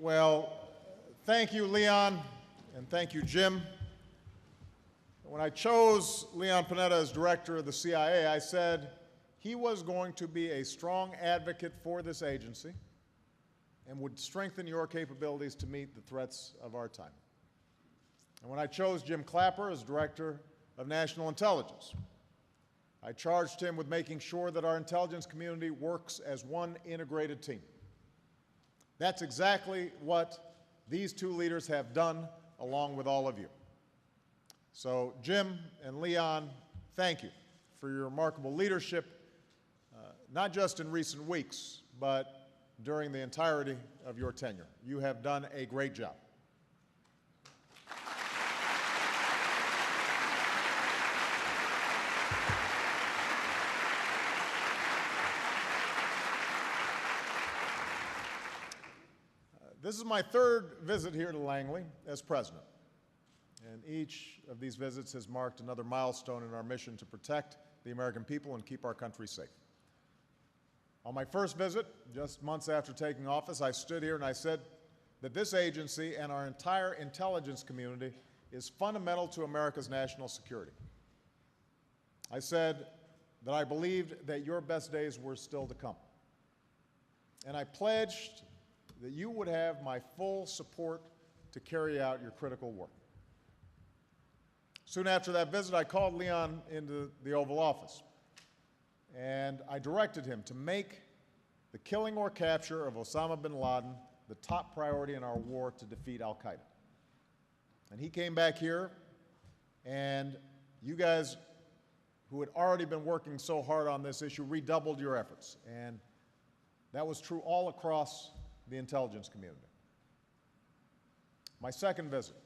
Well, thank you, Leon, and thank you, Jim. When I chose Leon Panetta as director of the CIA, I said he was going to be a strong advocate for this agency and would strengthen your capabilities to meet the threats of our time. And when I chose Jim Clapper as director of national intelligence, I charged him with making sure that our intelligence community works as one integrated team. That's exactly what these two leaders have done, along with all of you. So, Jim and Leon, thank you for your remarkable leadership, not just in recent weeks, but during the entirety of your tenure. You have done a great job. This is my third visit here to Langley as president, and each of these visits has marked another milestone in our mission to protect the American people and keep our country safe. On my first visit, just months after taking office, I stood here and I said that this agency and our entire intelligence community is fundamental to America's national security. I said that I believed that your best days were still to come. And I pledged that you would have my full support to carry out your critical work. Soon after that visit, I called Leon into the Oval Office, and I directed him to make the killing or capture of Osama bin Laden the top priority in our war to defeat al-Qaeda. And he came back here, and you guys who had already been working so hard on this issue redoubled your efforts, and that was true all across the intelligence community. My second visit,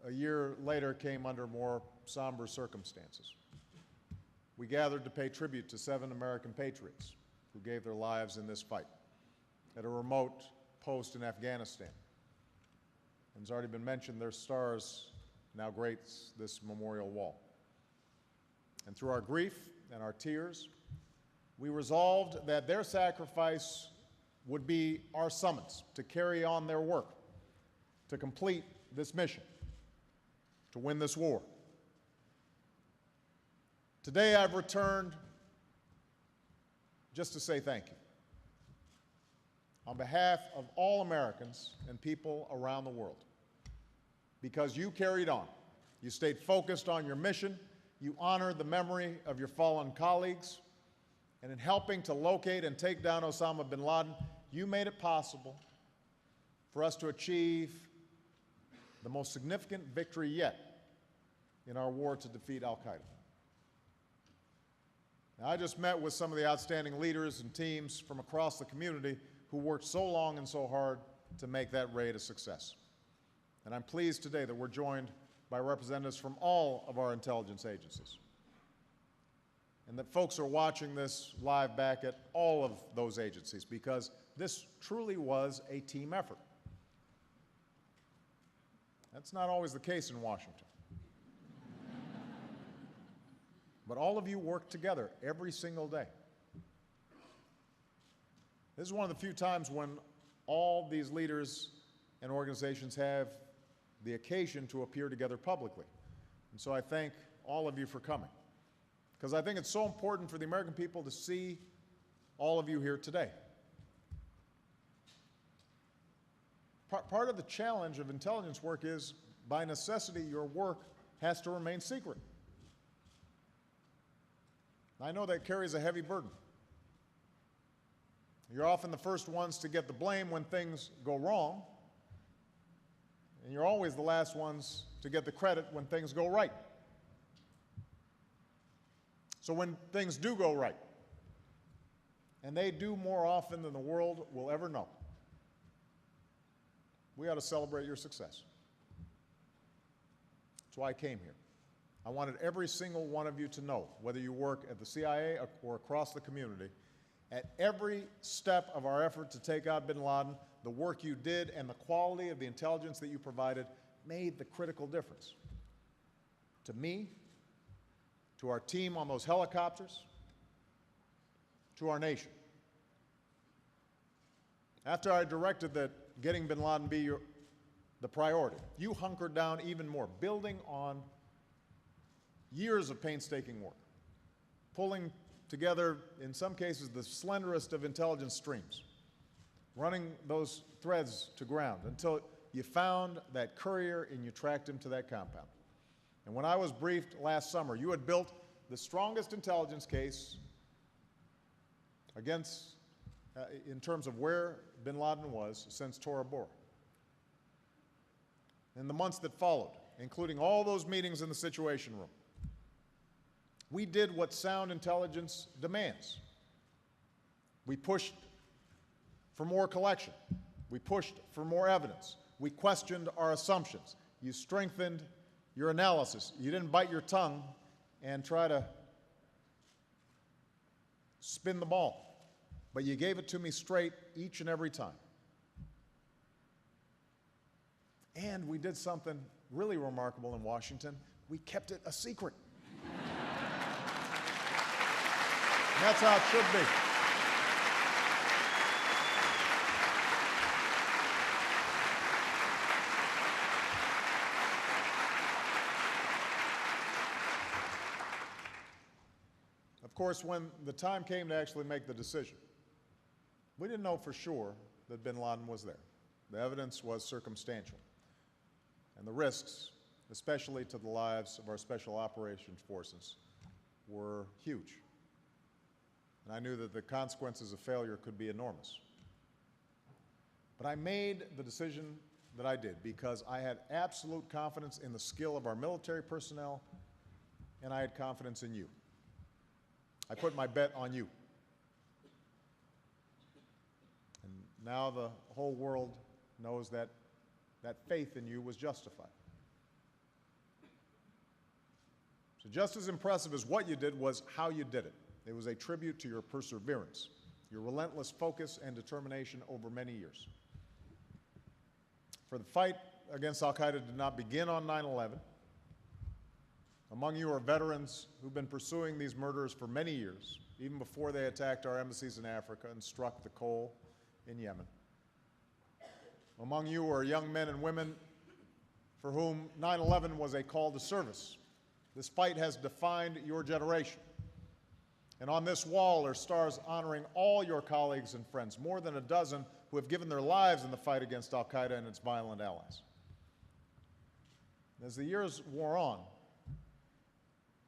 a year later, came under more somber circumstances. We gathered to pay tribute to 7 American patriots who gave their lives in this fight at a remote post in Afghanistan. And it's already been mentioned, their stars now grace this memorial wall. And through our grief and our tears, we resolved that their sacrifice would be our summons to carry on their work, to complete this mission, to win this war. Today I've returned just to say thank you. On behalf of all Americans and people around the world, because you carried on. You stayed focused on your mission, you honored the memory of your fallen colleagues, and in helping to locate and take down Osama bin Laden, you made it possible for us to achieve the most significant victory yet in our war to defeat al-Qaeda. Now, I just met with some of the outstanding leaders and teams from across the community who worked so long and so hard to make that raid a success. And I'm pleased today that we're joined by representatives from all of our intelligence agencies, and that folks are watching this live back at all of those agencies, because this truly was a team effort. That's not always the case in Washington. But all of you work together every single day. This is one of the few times when all these leaders and organizations have the occasion to appear together publicly. And so I thank all of you for coming, because I think it's so important for the American people to see all of you here today. Part of the challenge of intelligence work is, by necessity, your work has to remain secret. I know that carries a heavy burden. You're often the first ones to get the blame when things go wrong, and you're always the last ones to get the credit when things go right. So when things do go right, and they do more often than the world will ever know, we ought to celebrate your success. That's why I came here. I wanted every single one of you to know, whether you work at the CIA or across the community, at every step of our effort to take out bin Laden, the work you did and the quality of the intelligence that you provided made the critical difference. To me, to our team on those helicopters, to our nation. After I directed that getting bin Laden be the priority, you hunkered down even more, building on years of painstaking work, pulling together, in some cases, the slenderest of intelligence streams, running those threads to ground until you found that courier and you tracked him to that compound. And when I was briefed last summer, you had built the strongest intelligence case against, in terms of where bin Laden was since Tora Bora. In the months that followed, including all those meetings in the Situation Room, we did what sound intelligence demands. We pushed for more collection. We pushed for more evidence. We questioned our assumptions. You strengthened your analysis. You didn't bite your tongue and try to spin the ball, but you gave it to me straight each and every time. And we did something really remarkable in Washington. We kept it a secret. And that's how it should be. Of course, when the time came to actually make the decision, we didn't know for sure that bin Laden was there. The evidence was circumstantial. And the risks, especially to the lives of our special operations forces, were huge. And I knew that the consequences of failure could be enormous. But I made the decision that I did because I had absolute confidence in the skill of our military personnel, and I had confidence in you. I put my bet on you. And now the whole world knows that that faith in you was justified. So just as impressive as what you did was how you did it. It was a tribute to your perseverance, your relentless focus and determination over many years. For the fight against al-Qaeda did not begin on 9/11. Among you are veterans who've been pursuing these murderers for many years, even before they attacked our embassies in Africa and struck the coal in Yemen. Among you are young men and women for whom 9/11 was a call to service. This fight has defined your generation. And on this wall are stars honoring all your colleagues and friends, more than a dozen who have given their lives in the fight against al-Qaeda and its violent allies. As the years wore on,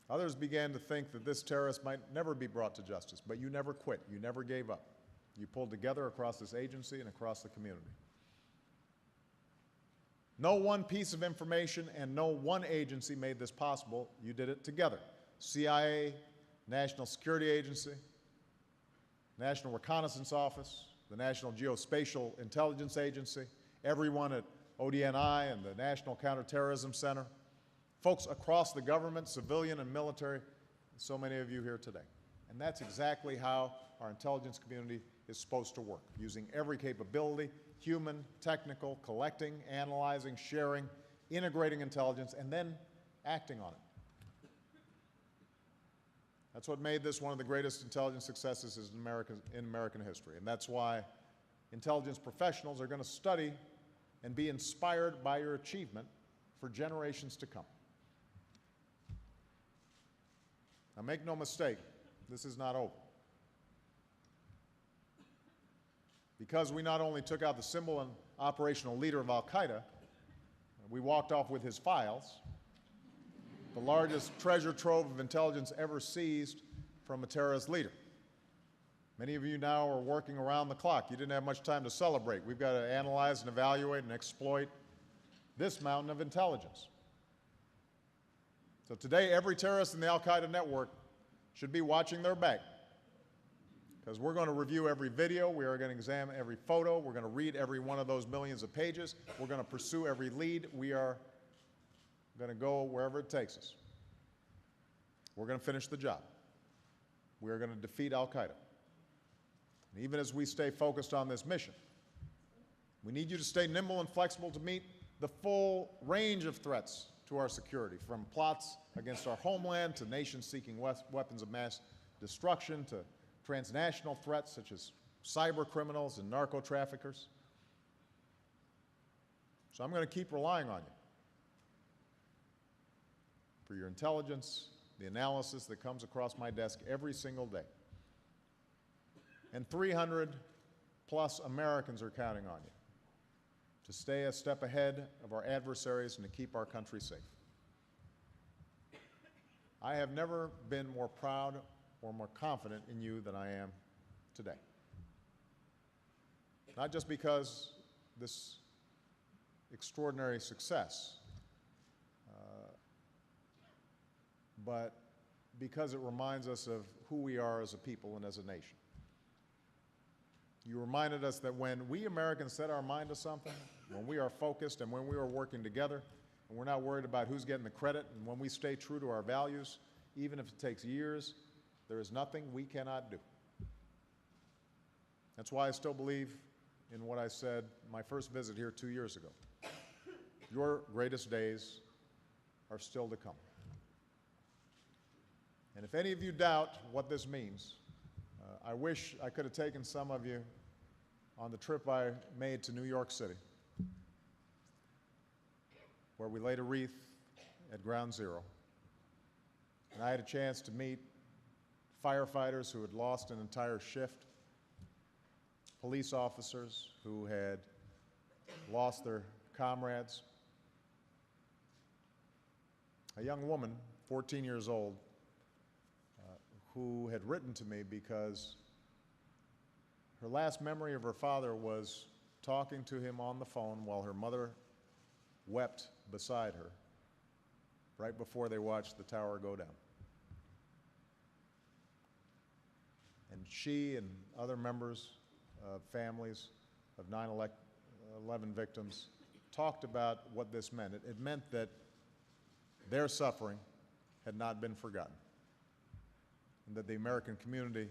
others began to think that this terrorist might never be brought to justice, but you never quit. You never gave up. You pulled together across this agency and across the community. No one piece of information and no one agency made this possible. You did it together. CIA, National Security Agency, National Reconnaissance Office, the National Geospatial Intelligence Agency, everyone at ODNI and the National Counterterrorism Center, folks across the government, civilian and military, and so many of you here today. And that's exactly how our intelligence community is supposed to work, using every capability, human, technical, collecting, analyzing, sharing, integrating intelligence, and then acting on it. That's what made this one of the greatest intelligence successes in American history. And that's why intelligence professionals are going to study and be inspired by your achievement for generations to come. Now, make no mistake, this is not over. Because we not only took out the symbol and operational leader of al-Qaeda, we walked off with his files, the largest treasure trove of intelligence ever seized from a terrorist leader. Many of you now are working around the clock. You didn't have much time to celebrate. We've got to analyze and evaluate and exploit this mountain of intelligence. So today, every terrorist in the al-Qaeda network should be watching their back, because we're going to review every video, we are going to examine every photo, we're going to read every one of those millions of pages, we're going to pursue every lead, we are going to go wherever it takes us. We're going to finish the job. We are going to defeat al-Qaeda. And even as we stay focused on this mission, we need you to stay nimble and flexible to meet the full range of threats to our security, from plots against our homeland to nations seeking weapons of mass destruction to transnational threats such as cyber criminals and narco traffickers. So I'm going to keep relying on you for your intelligence, the analysis that comes across my desk every single day. And 300 plus Americans are counting on you to stay a step ahead of our adversaries and to keep our country safe. I have never been more proud or more confident in you than I am today. Not just because this extraordinary success, but because it reminds us of who we are as a people and as a nation. You reminded us that when we Americans set our mind to something, when we are focused and when we are working together, and we're not worried about who's getting the credit, and when we stay true to our values, even if it takes years, there is nothing we cannot do. That's why I still believe in what I said my first visit here 2 years ago. Your greatest days are still to come. And if any of you doubt what this means, I wish I could have taken some of you on the trip I made to New York City, where we laid a wreath at Ground Zero. And I had a chance to meet firefighters who had lost an entire shift, police officers who had lost their comrades, a young woman, 14 years old, who had written to me because her last memory of her father was talking to him on the phone while her mother wept beside her right before they watched the tower go down. And she and other members of families of 9/11 victims talked about what this meant. It meant that their suffering had not been forgotten, and that the American community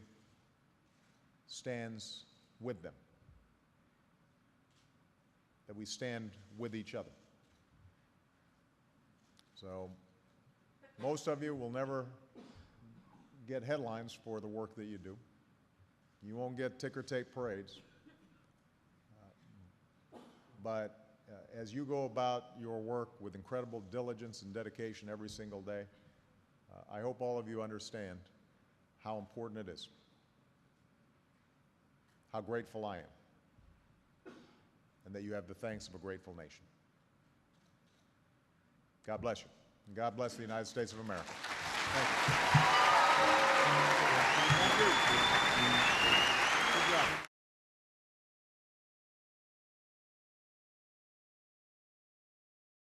stands with them, that we stand with each other. So most of you will never get headlines for the work that you do. You won't get ticker tape parades. But as you go about your work with incredible diligence and dedication every single day, I hope all of you understand how important it is, how grateful I am, and that you have the thanks of a grateful nation. God bless you, and God bless the United States of America. Thank you. Thank you. Good job.